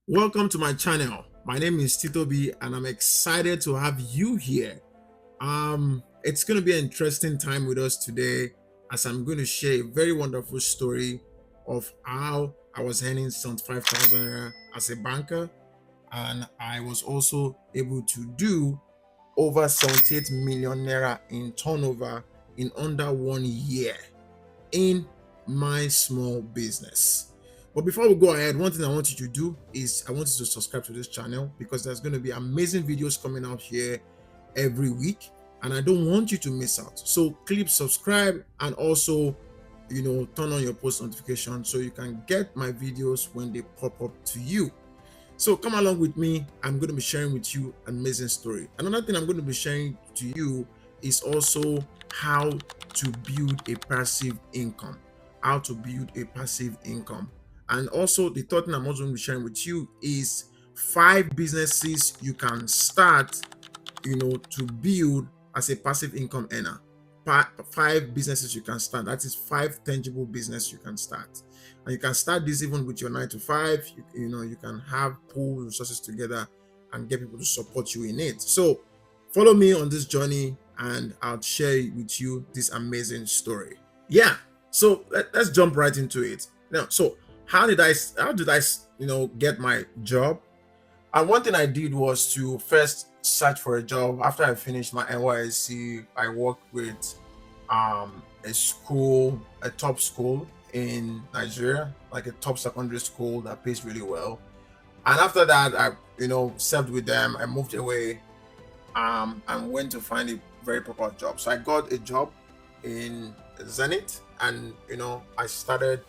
Welcome to my channel. My name is Tito B and I'm excited to have you here. It's going to be an interesting time with us today as I'm going to share a very wonderful story of how I was earning some 5,000 naira as a banker, and I was also able to do over 78 million naira in turnover in under 1 year in my small business. But before we go ahead, one thing I want you to do is I want you to subscribe to this channel because there's going to be amazing videos coming out here every week, and I don't want you to miss out. So click subscribe and also turn on your post notification so you can get my videos when they pop up to you. So come along with me. I'm going to be sharing with you an amazing story. Another thing I'm going to be sharing to you is also how to build a passive income. How to build a passive income. And also the third thing I'm also going to be sharing with you is 5 businesses you can start, to build as a passive income earner. 5 businesses you can start. That is 5 tangible business you can start, and you can start this even with your 9 to 5. You can have pool resources together and get people to support you in it. So follow me on this journey, and I'll share with you this amazing story. Yeah. So let's jump right into it now. So how did I get my job? And one thing I did was to first search for a job. After I finished my NYSC, I worked with a top school in Nigeria, like a top secondary school that pays really well. And after that, I served with them. I moved away and went to find a very proper job. So I got a job in Zenith, and I started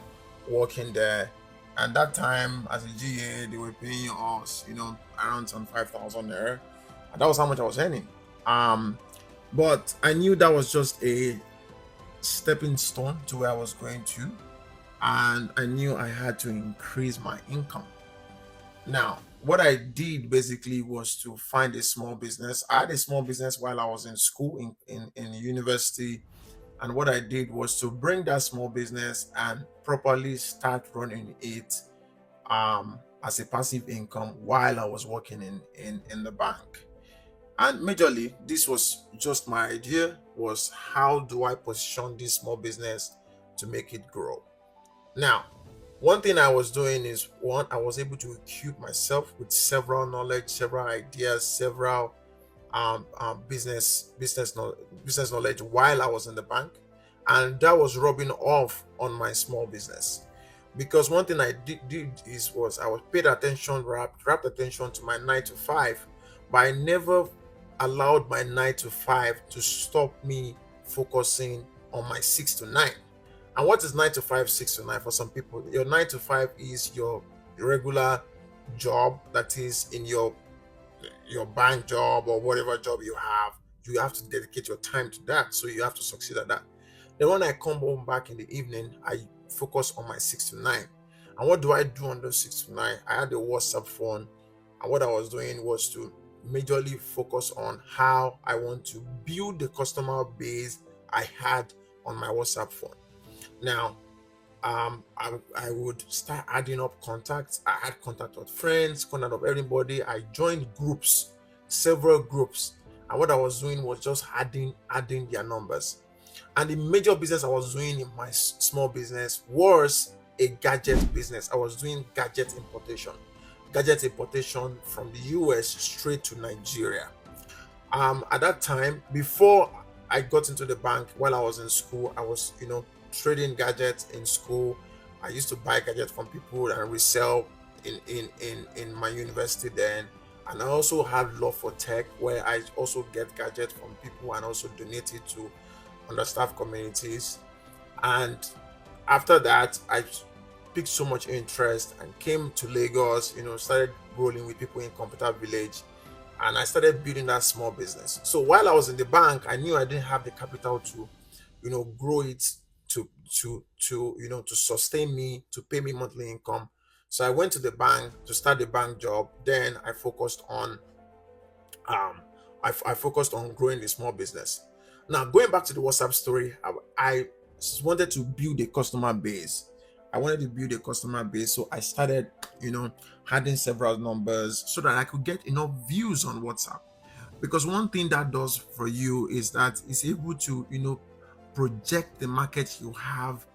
working there. And that time, as a GA, they were paying us, around some 5,000 there, and that was how much I was earning. Um, but I knew that was just a stepping stone to where I was going to, and I knew I had to increase my income. Now, what I did basically was to find a small business. I had a small business while I was in school in university, and what I did was to bring that small business and properly start running it as a passive income while I was working in the bank. And majorly, this was just my idea, was how do I position this small business to make it grow. Now, one thing I was doing is, one, I was able to equip myself with several knowledge, several ideas, several business knowledge while I was in the bank, and that was rubbing off on my small business. Because one thing I did is was I was paid attention, wrapped attention to my 9 to 5, but I never allowed my 9 to 5 to stop me focusing on my 6 to 9. And what is 9 to 5, 6 to 9 for some people? Your 9 to 5 is your regular job, that is in your bank job or whatever job you have. You have to dedicate your time to that, so you have to succeed at that. Then when I come home back in the evening, I focus on my 6 to 9. And what do I do on those 6 to 9? I had a WhatsApp phone, and what I was doing was to majorly focus on how I want to build the customer base I had on my WhatsApp phone. Now, I would start adding up contacts. I had contact with friends, contact of everybody. I joined groups, several groups, and what I was doing was just adding their numbers. And the major business I was doing in my small business was a gadget business. I was doing gadget importation from the US straight to Nigeria. At that time, before I got into the bank, while I was in school, I was trading gadgets in school. I used to buy gadgets from people and resell in my university then. And I also had love for tech, where I also get gadgets from people and also donate it to understaffed communities. And after that, I picked so much interest and came to Lagos, started rolling with people in Computer Village, and I started building that small business. So while I was in the bank, I knew I didn't have the capital to, grow it to sustain me, to pay me monthly income. So I went to the bank to start the bank job. Then I focused on um I focused on growing the small business. Now, going back to the WhatsApp story, I wanted to build a customer base, I wanted to build a customer base. So I started, adding several numbers so that I could get enough views on WhatsApp. Because one thing that does for you is that it's able to, project the market you have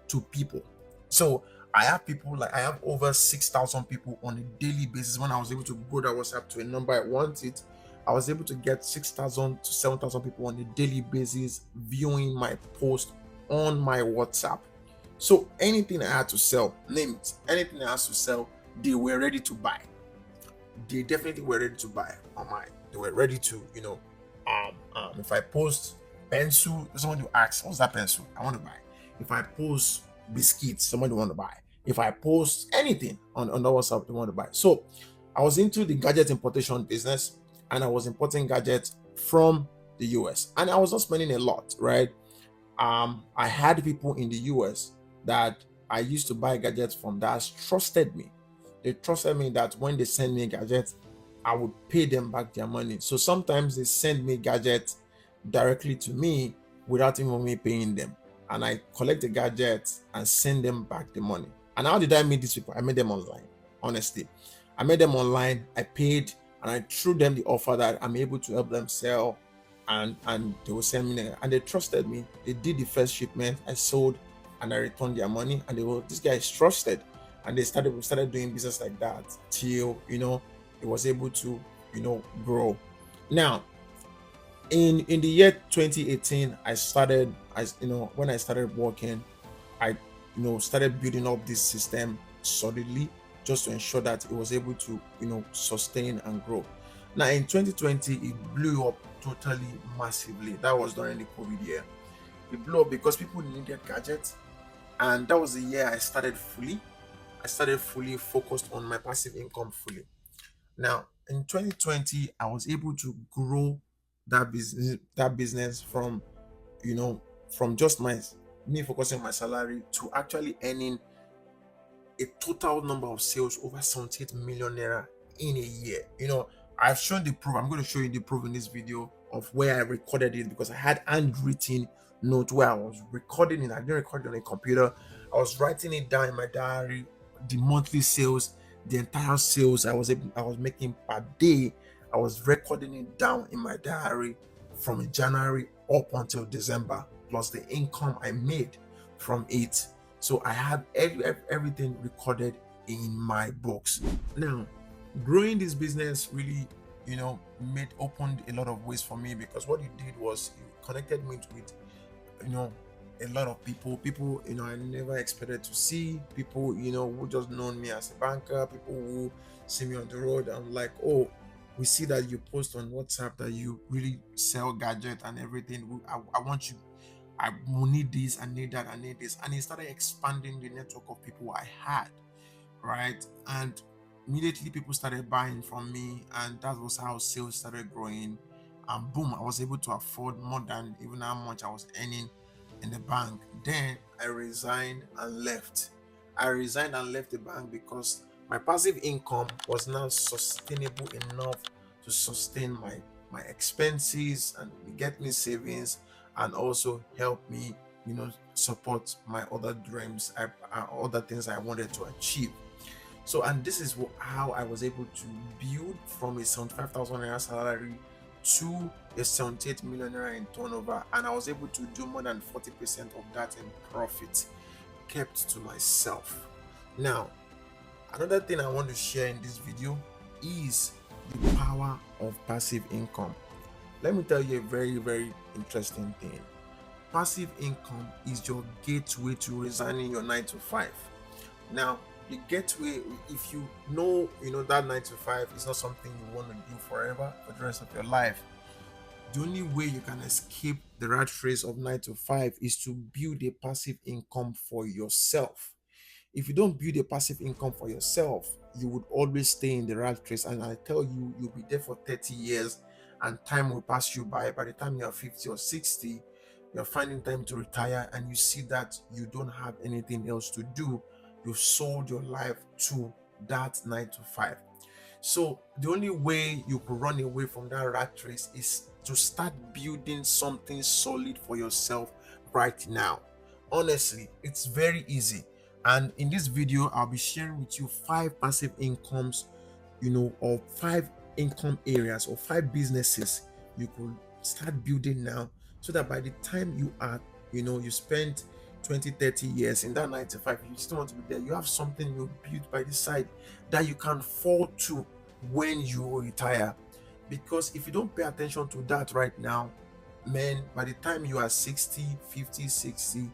to people. So I have over 6,000 people on a daily basis. When I was able to grow that WhatsApp to a number I wanted, I was able to get 6,000 to 7,000 people on a daily basis viewing my post on my WhatsApp. So anything I had to sell, name it, anything I had to sell, they were ready to buy. They definitely were ready to buy on mine. They were ready to, if I post pencil, someone will ask, what's that pencil? I want to buy. If I post biscuits, somebody want to buy. If I post anything on the WhatsApp, they want to buy. So I was into the gadget importation business, and I was importing gadgets from the US, and I was not spending a lot, right? I had people in the US that I used to buy gadgets from that trusted me. They trusted me that when they send me gadgets, I would pay them back their money. So sometimes they send me gadgets directly to me without even me paying them. And I collect the gadgets and send them back the money. And how did I meet these people? I made them online, honestly. I made them online, I paid, and I threw them the offer that I'm able to help them sell, and they will send me and they trusted me. They did the first shipment, I sold, and I returned their money, and they were, this guy is trusted, and we started doing business like that till it was able to grow. Now in the year 2018, I started, when I started working, I started building up this system solidly, just to ensure that it was able to sustain and grow. Now in 2020, it blew up totally massively. That was during the COVID year. It blew up because people needed gadgets, and that was the year I started fully focused on my passive income fully. Now in 2020, I was able to grow that business from you know from just my me focusing on my salary to actually earning a total number of sales over 78 million naira in a year. I've shown the proof. I'm going to show you the proof in this video of where I recorded it, because I had handwritten note where I was recording it. I didn't record it on a computer. I was writing it down in my diary, the monthly sales, the entire sales I was making per day. I was recording it down in my diary from January up until December, plus the income I made from it. So I had everything recorded in my books. Now, growing this business really, made opened a lot of ways for me, because what it did was it connected me with, you know, a lot of people, I never expected to see. People, who just known me as a banker, people who see me on the road. I'm like, oh, we see that you post on WhatsApp that you really sell gadget and everything. I want you, I will need this, I need that, I need this. And it started expanding the network of people I had, right? And immediately people started buying from me, and that was how sales started growing. And boom, I was able to afford more than even how much I was earning in the bank. Then I resigned and left. I resigned and left the bank because my passive income was now sustainable enough to sustain my expenses and get me savings, and also help me support my other dreams, other things I wanted to achieve. So, and this is how I was able to build from a 75,000 naira salary to a 78 million naira in turnover, and I was able to do more than 40% of that in profit, kept to myself. Now, another thing I want to share in this video is the power of passive income. Let me tell you a very, very interesting thing. Passive income is your gateway to resigning your 9 to 5. Now, the gateway, if that 9 to 5 is not something you want to do forever for the rest of your life, the only way you can escape the rat race of 9 to 5 is to build a passive income for yourself. If you don't build a passive income for yourself, you would always stay in the rat race, and I tell you, you'll be there for 30 years and time will pass you by. By the time you're 50 or 60, you're finding time to retire, and you see that you don't have anything else to do. You've sold your life to that 9 to 5. So the only way you could run away from that rat race is to start building something solid for yourself right now. Honestly, it's very easy. And in this video, I'll be sharing with you 5 passive incomes, or 5 income areas or 5 businesses you could start building now, so that by the time you are, you spend 20, 30 years in that 9 to 5, you still want to be there. You have something you built by the side that you can fall to when you retire. Because if you don't pay attention to that right now, man, by the time you are 60, 50, 60,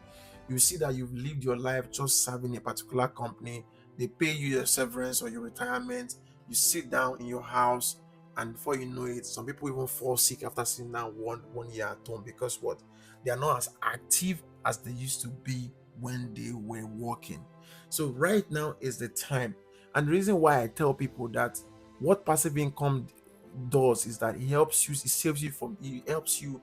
you see that you've lived your life just serving a particular company. They pay you your severance or your retirement. You sit down in your house, and before you know it, some people even fall sick after sitting down one year at home, because what? They are not as active as they used to be when they were working. So right now is the time. And the reason why I tell people that what passive income does is that it helps you, it saves you from, it helps you,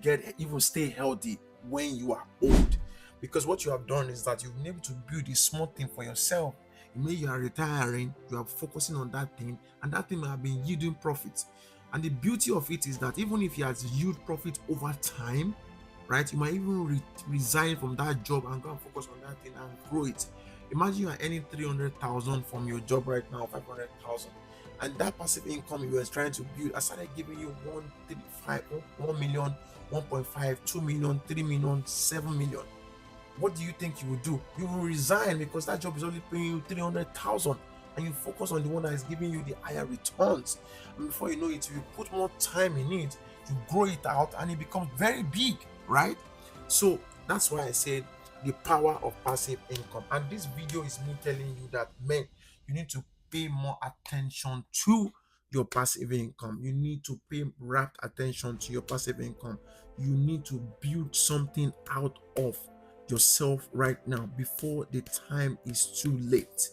get, even stay healthy when you are old. Because what you have done is that you've been able to build a small thing for yourself. Maybe you are retiring, you are focusing on that thing, and that thing may have been yielding profits. And the beauty of it is that even if it has yield profit over time, right, you might even resign from that job and go and focus on that thing and grow it. Imagine you are earning 300,000 from your job right now, 500,000, and that passive income you were trying to build, I started giving you 135, 1 million, 1.5, 2 million, 3 million, 7 million. What do you think you will do? You will resign, because that job is only paying you 300,000, and you focus on the one that is giving you the higher returns. And before you know it, you put more time in it, you grow it out, and it becomes very big, right? So that's why I said the power of passive income. And this video is me telling you that, man, you need to pay more attention to your passive income. You need to pay rapt attention to your passive income. You need to build something out of yourself right now before the time is too late.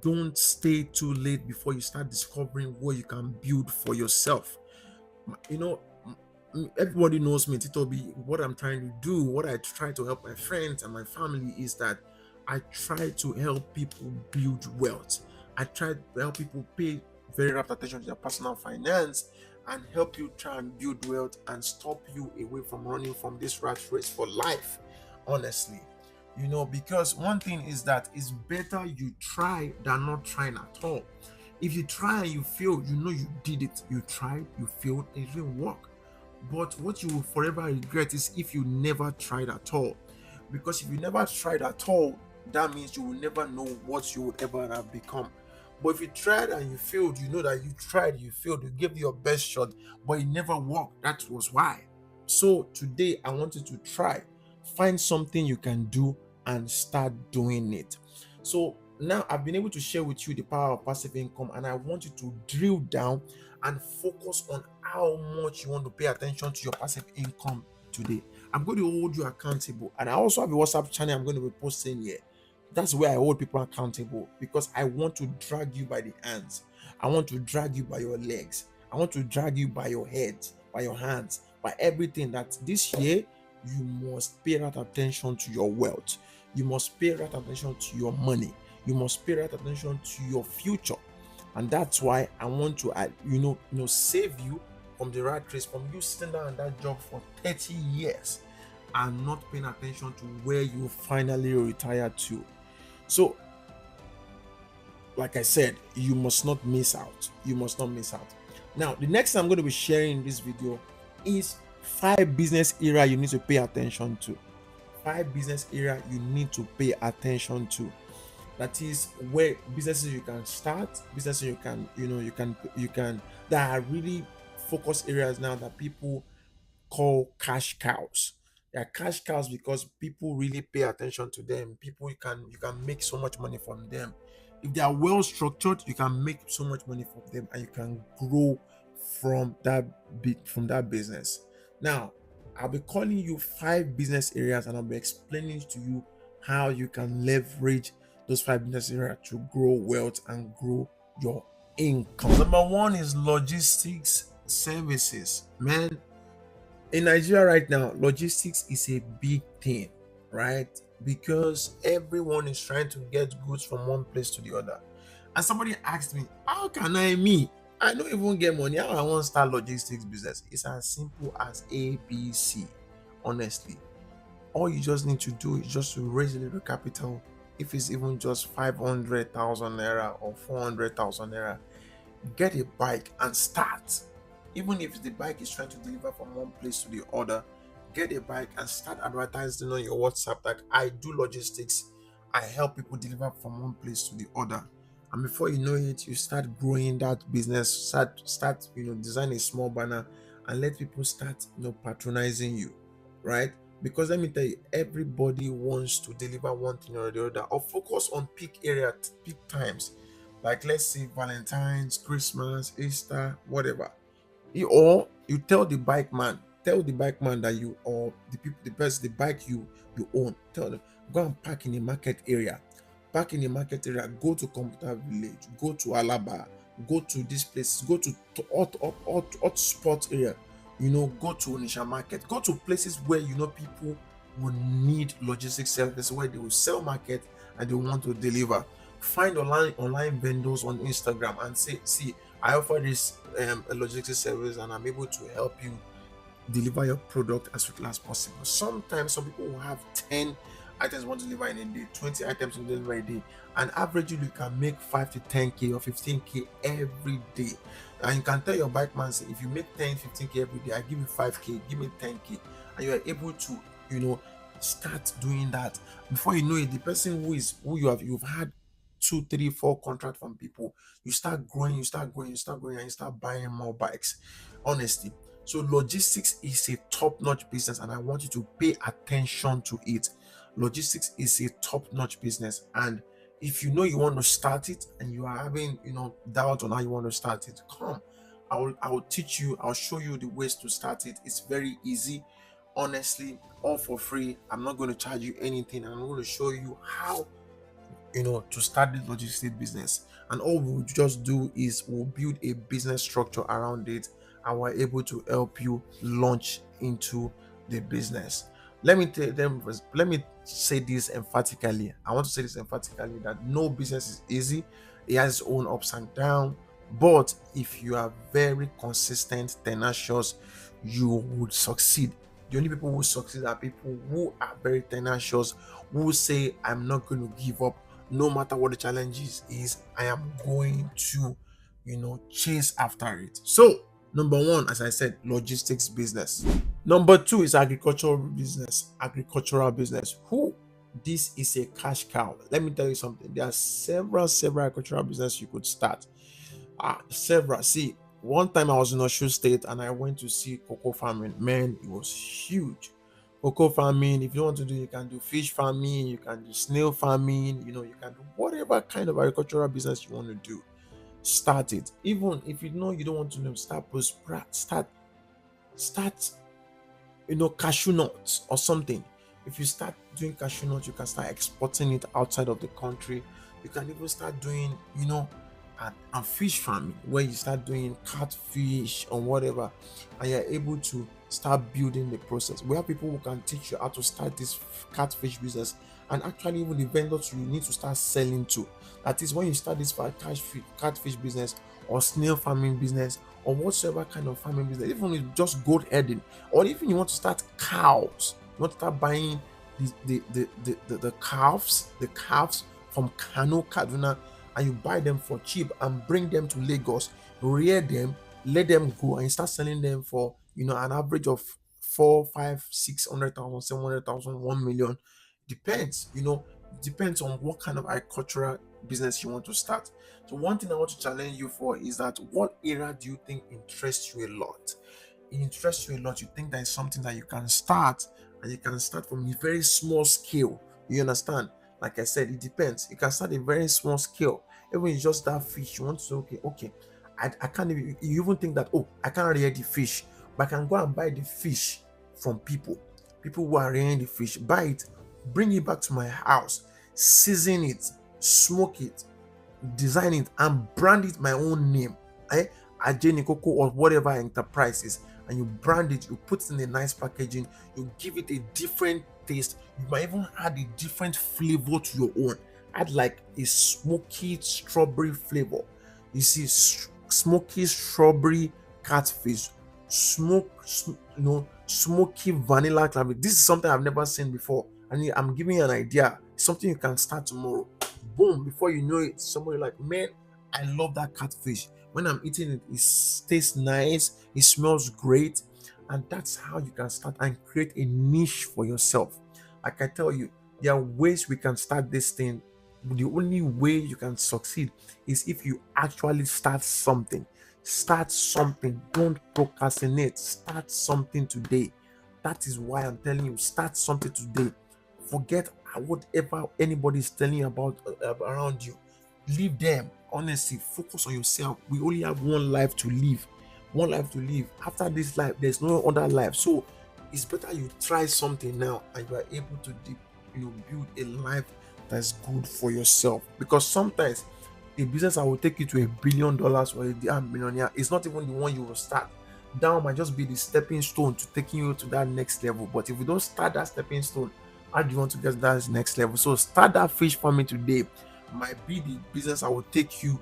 Don't stay too late before you start discovering what you can build for yourself. You know, everybody knows me, Titobi. What I'm trying to do, what I try to help my friends and my family, is that I try to help people build wealth. I try to help people pay very rapt attention to their personal finance and help you try and build wealth and stop you away from running from this rat race for life. Honestly, because one thing is that it's better you try than not trying at all. If you try and you fail, you did it. You tried, you failed, it didn't work. But what you will forever regret is if you never tried at all. Because if you never tried at all, that means you will never know what you would ever have become. But if you tried and you failed, you know that you tried, you failed, you gave your best shot, but it never worked. That was why. So today, I want you to try. Find something you can do and start doing it. So now I've been able to share with you the power of passive income, and I want you to drill down and focus on how much you want to pay attention to your passive income today. I'm going to hold you accountable, and I also have a WhatsApp channel I'm going to be posting here. That's where I hold people accountable, because I want to drag you by the hands. I want to drag you by your legs. I want to drag you by your head, by your hands, by everything. That this year you must pay that attention to your wealth. You must pay that attention to your money. You must pay that attention to your future. And that's why I want to, save you from the rat race, from you sitting down in that job for 30 years and not paying attention to where you finally retire to. So, like I said, you must not miss out. You must not miss out. Now, the next thing I'm going to be sharing in this video is 5 business area you need to pay attention to. 5 business area you need to pay attention to. That is where businesses you can start, businesses you can that are really focus areas now that people call cash cows. They are cash cows because people really pay attention to them. People, you can make so much money from them. If they are well structured, you can make so much money from them, and you can grow from that business. Now, I'll be calling you 5 business areas, and I'll be explaining to you how you can leverage those 5 business areas to grow wealth and grow your income. Number 1 is logistics services. Man, in Nigeria right now, logistics is a big thing, right? Because everyone is trying to get goods from one place to the other. And somebody asked me, how can I don't even get money, how I want to start logistics business? It's as simple as ABC. Honestly, all you just need to do is just to raise a little capital, if it's even just 500,000 naira or 400,000 naira, get a bike and start. Even if the bike is trying to deliver from one place to the other, get a bike and start advertising on your WhatsApp that I do logistics. I help people deliver from one place to the other. And before you know it, you start growing that business, start design a small banner and let people start patronizing you, right? Because let me tell you, everybody wants to deliver one thing or the other, or focus on peak times, like let's say Valentine's, Christmas, Easter, whatever. Or you tell the bike man that you, or the people, the person, the bike you own, tell them, go and park in a market area. Park in a market area, go to Computer Village, go to Alaba, go to this place, go to hot spot area, go to Onisha market, go to places where people will need logistics service, where they will sell market and they want to deliver. Find online vendors on Instagram and say, see, I offer this a logistics service and I'm able to help you deliver your product as quickly as possible. Sometimes some people will have 10 items want to deliver in a day, 20 items to deliver a day, and averagely you can make 5 to 10k or 15k every day. And you can tell your bike man, say, if you make 10, 15k every day, I give you 5k, give me 10k, and you are able to start doing that. Before you know it, the person who you've had 2, 3, 4 contract from people, you start growing, and you start buying more bikes. Honestly, so logistics is a top-notch business, and I want you to pay attention to it. Logistics is a top-notch business, and if you know you want to start it and you are having doubt on how you want to start it, come. I will teach you, I'll show you the ways to start it. It's very easy, honestly, all for free. I'm not going to charge you anything. I'm going to show you how to start the logistics business. And all we'll just do is we'll build a business structure around it, and we're able to help you launch into the business. Let me say this emphatically. I want to say this emphatically, that no business is easy. It has its own ups and downs. But if you are very consistent, tenacious, you would succeed. The only people who succeed are people who are very tenacious, who say, I'm not going to give up no matter what the challenges is. I am going to chase after it. So number one, as I said, logistics business. Number two is agricultural business. Who This is a cash cow. Let me tell you something. There are several agricultural business you could start. Several. See, one time I was in Oshu State and I went to see cocoa farming. Man, it was huge. Cocoa farming. If you want to do, you can do fish farming, you can do snail farming, you can do whatever kind of agricultural business you want to do. Start it. Even if you know you don't want to know, start cashew nuts or something. If you start doing cashew nuts, you can start exporting it outside of the country. You can even start doing and fish farming, where you start doing catfish or whatever, and you're able to start building the process. We have people who can teach you how to start this catfish business, and actually even the vendors you need to start selling to. That is, when you start this catfish business or snail farming business or whatsoever kind of farming business, even if just goat herding, or even you want to start cows, you want to start buying the calves from Kano, Kaduna, and you buy them for cheap and bring them to Lagos, rear them, let them go, and you start selling them for an average of 4, 5, 600,000, 700,000, 1 million. Depends on what kind of agricultural business you want to start. So one thing I want to challenge you for is that, what area do you think interests you a lot? It interests you a lot. You think that is something that you can start, and you can start from a very small scale. You understand? Like I said, it depends. You can start a very small scale. Even it's just that fish, you want to say, okay, I can't even, you even think that, oh, I can't rear the fish, but I can go and buy the fish from people who are rearing the fish, buy it, bring it back to my house, season it, smoke it, design it, and brand it my own name, Ajeni Coco or whatever enterprise is, and you brand it, you put it in a nice packaging, you give it a different taste, you might even add a different flavor to your own. Add like a smoky strawberry flavor. You see, smoky strawberry catfish, smoky vanilla clam. This is something I've never seen before. And I'm giving you an idea, something you can start tomorrow. Boom, before you know it, somebody like, man, I love that catfish. When I'm eating it, it tastes nice, it smells great. And that's how you can start and create a niche for yourself. Like I tell you, there are ways we can start this thing. The only way you can succeed is if you actually start something. Start something. Don't procrastinate. Start something today. That is why I'm telling you, start something today. Forget whatever anybody is telling you about around you. Leave them. Honestly, focus on yourself. We only have one life to live. One life to live. After this life, there's no other life. So it's better you try something now and you are able to build a life that's good for yourself. Because sometimes a business that will take you to $1 billion or a damn millionaire is not even the one you will start. That one might just be the stepping stone to taking you to that next level. But if you don't start that stepping stone, how do you want to get to that next level? So start that fish farming today. Might be the business I will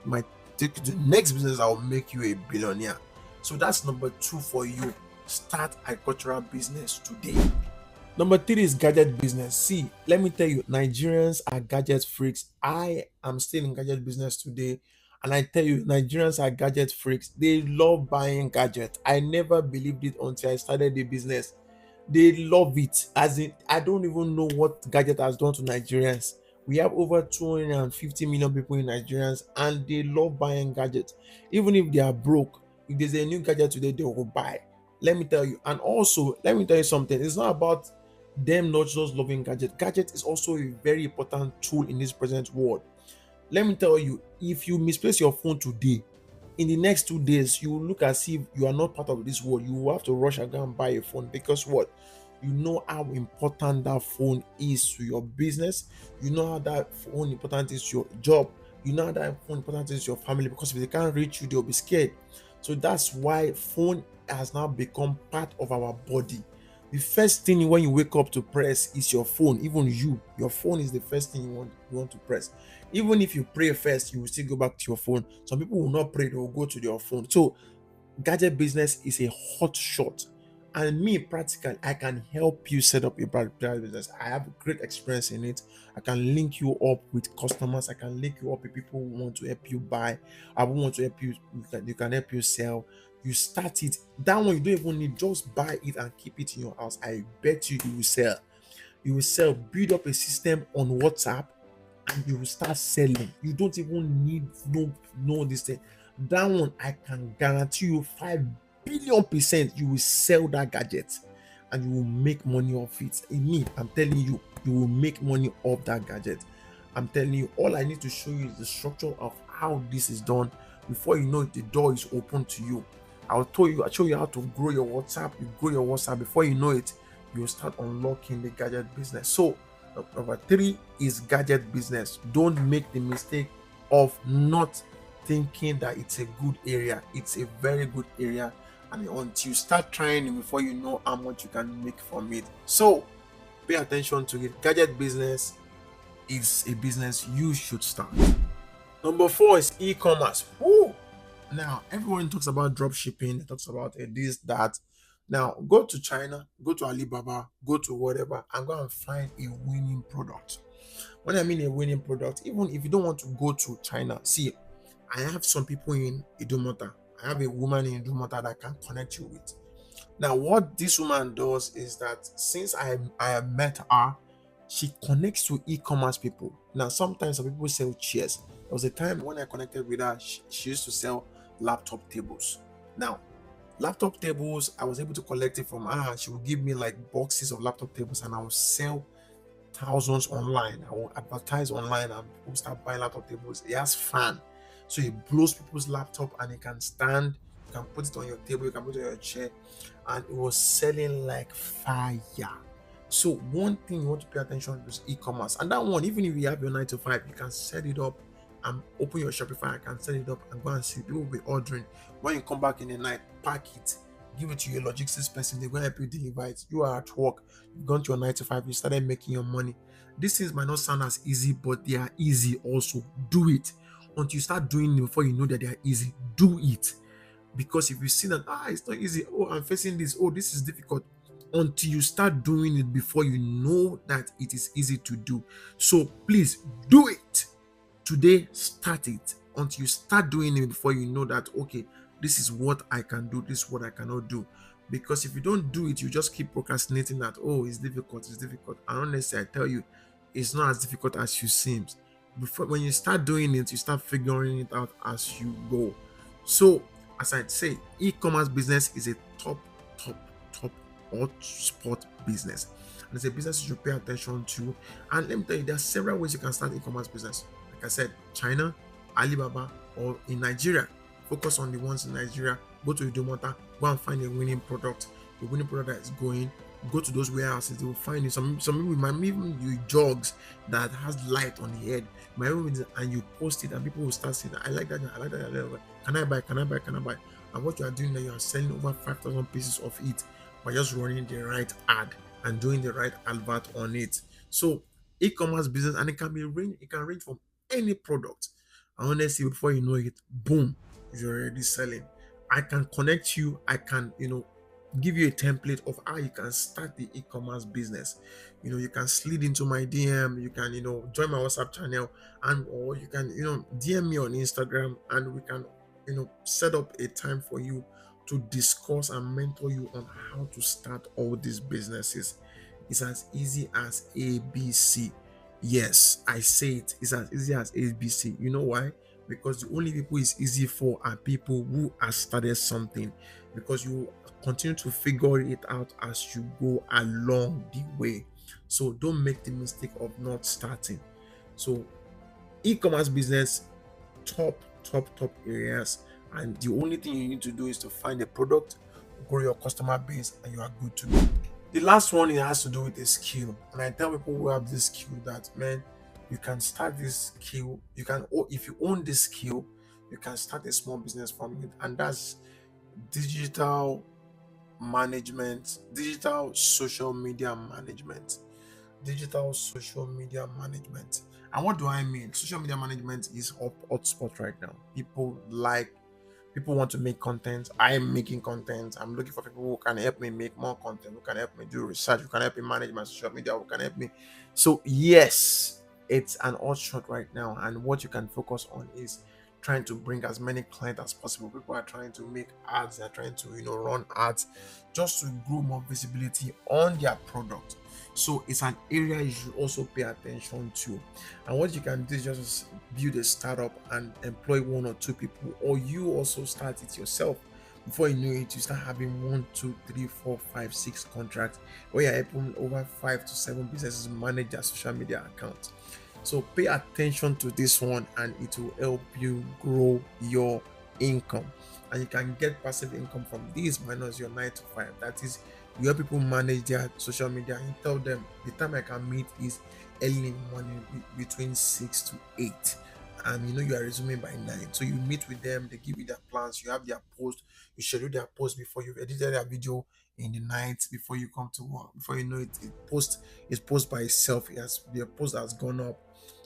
might take you to the next business that will make you a billionaire. So that's number 2 for you. Start agricultural business today. Number 3 is gadget business. See, let me tell you, Nigerians are gadget freaks. I am still in gadget business today, and I tell you, Nigerians are gadget freaks. They love buying gadgets. I never believed it until I started the business. They love it. As in, I don't even know what gadget has done to Nigerians. We have over 250 million people in Nigerians, and they love buying gadgets. Even if they are broke, if there's a new gadget today, they will buy. Let me tell you. And also, let me tell you something. It's not about them not just loving gadget. Gadget is also a very important tool in this present world. Let me tell you, if you misplace your phone today, in the next 2 days, you will look as if you are not part of this world. You will have to rush and go and buy a phone because what? You know how important that phone is to your business. You know how that phone important is to your job. You know how that phone important is to your family, because if they can't reach you, they'll be scared. So that's why phone has now become part of our body. The first thing when you wake up to press is your phone. Even your phone is the first thing you want to press. Even if you pray first, you will still go back to your phone. Some people will not pray, they will go to their phone. So gadget business is a hot shot. And me, practically, I can help you set up a private business. I have great experience in it. I can link you up with customers. I can link you up with people who want to help you buy. I want to help you. You can help you sell. You start it. That one you don't even need. Just buy it and keep it in your house. I bet you will sell. You will sell. Build up a system on WhatsApp and you will start selling. You don't even need no this thing. That one I can guarantee you 5 billion% you will sell that gadget and you will make money off it. In me, I'm telling you, you will make money off that gadget. I'm telling you, all I need to show you is the structure of how this is done. Before you know it, the door is open to you. I'll show you how to grow your WhatsApp. You grow your WhatsApp. Before you know it, you'll start unlocking the gadget business. So number 3 is gadget business. Don't make the mistake of not thinking that it's a good area. It's a very good area, and until you start trying it, before you know how much you can make from it. So pay attention to it. Gadget business is a business you should start. Number 4 is e-commerce. Woo! Now everyone talks about drop shipping, talks about this, that. Now go to China, go to Alibaba, go to whatever, and go and find a winning product. When I mean a winning product, even if you don't want to go to China, see, I have some people in Idumota. I have a woman in Idumota that I can connect you with. Now, what this woman does is that since I have met her, she connects to e-commerce people. Now, sometimes some people sell chairs. There was a time when I connected with her, she used to sell laptop tables. Now, laptop tables, I was able to collect it from her. She would give me like boxes of laptop tables, and I would sell thousands online. I will advertise online and people start buying laptop tables. It has fan, so it blows people's laptop and it can stand. You can put it on your table, you can put it on your chair, and it was selling like fire. So one thing you want to pay attention to is e-commerce, and that one, even if you have your 9 to 5, you can set it up and open your Shopify. I can set it up and go and see people will be ordering. When you come back in the night, pack it, give it to your logistics person. They're going to help you deliver it. You are at work, you've gone to your 9 to 5, you started making your money. These things might not sound as easy, but they are easy also. Do it. Until you start doing it before you know that they are easy, do it. Because if you see that, it's not easy, oh, I'm facing this, oh, this is difficult, until you start doing it before you know that it is easy to do. So please do it today. Start it until you start doing it before you know that, okay, this is what I can do, this is what I cannot do. Because if you don't do it, you just keep procrastinating that, oh, it's difficult, it's difficult. And honestly, I tell you, it's not as difficult as you seems. Before, when you start doing it, you start figuring it out as you go. So as I say, e-commerce business is a top top hotspot business, and it's a business you should pay attention to. And let me tell you, there are several ways you can start e-commerce business. Like I said, China, Alibaba, or in Nigeria. Focus on the ones in Nigeria. Go to Idumota, go and find a winning product, the winning product that is going. Go to those warehouses, they will find you. Some people might even use jogs that has light on the head. You might even, and you post it, and people will start saying, I like that, I like that, I like that. Can I buy? Can I buy? Can I buy? And what you are doing now, you are selling over 5,000 pieces of it by just running the right ad and doing the right advert on it. So e-commerce business, and it can range from any product. And honestly, before you know it, boom, you're already selling. I can connect you, I can, give you a template of how you can start the e-commerce business. You can slid into my DM, you can, join my WhatsApp channel, and or you can, DM me on Instagram, and we can, set up a time for you to discuss and mentor you on how to start all these businesses. It's as easy as ABC. Yes, I say it. It's as easy as ABC. You know why? Because the only people it's easy for are people who have started something, because you continue to figure it out as you go along the way. So don't make the mistake of not starting. So e-commerce business, top areas, and the only thing you need to do is to find a product, grow your customer base, and you are good to go. The last one, it has to do with a skill, and I tell people who have this skill that, man, you can start this skill. You can, if you own this skill, you can start a small business from it, and that's digital management, digital social media management, digital social media management. And what do I mean? Social media management is hotspot right now. People want to make content. I'm making content. I'm looking for people who can help me make more content, who can help me do research, who can help me manage my social media, who can help me. So yes, it's an hot shot right now. And what you can focus on is trying to bring as many clients as possible. People are trying to make ads, they're trying to, run ads just to grow more visibility on their product. So it's an area you should also pay attention to. And what you can do is just build a startup and employ one or two people, or you also start it yourself. Before you know it, you start having 1, 2, 3, 4, 5, 6 contracts where you're helping over 5 to 7 businesses manage their social media accounts. So pay attention to this one, and it will help you grow your income. And you can get passive income from this minus your 9 to 5. That is, you help people manage their social media, and tell them the time I can meet is early in the morning between 6 to 8. And you are resuming by 9. So you meet with them, they give you their plans, you have their post, you schedule their post before you've edited their video in the night before you come to work. Before you know it, it post by itself. It has their post has gone up.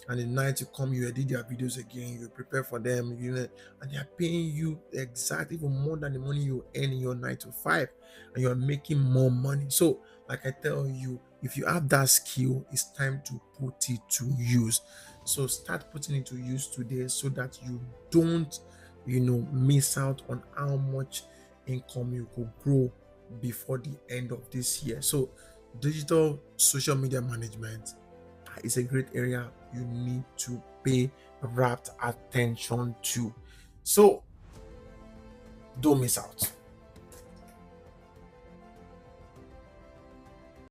And in the night you come, you edit their videos again, you prepare for them, and they are paying you exactly even more than the money you earn in your 9 to 5, and you are making more money. So, like I tell you, if you have that skill, it's time to put it to use. So start putting it to use today, so that you don't, miss out on how much income you could grow before the end of this year. So digital social media management is a great area you need to pay rapt attention to. So don't miss out.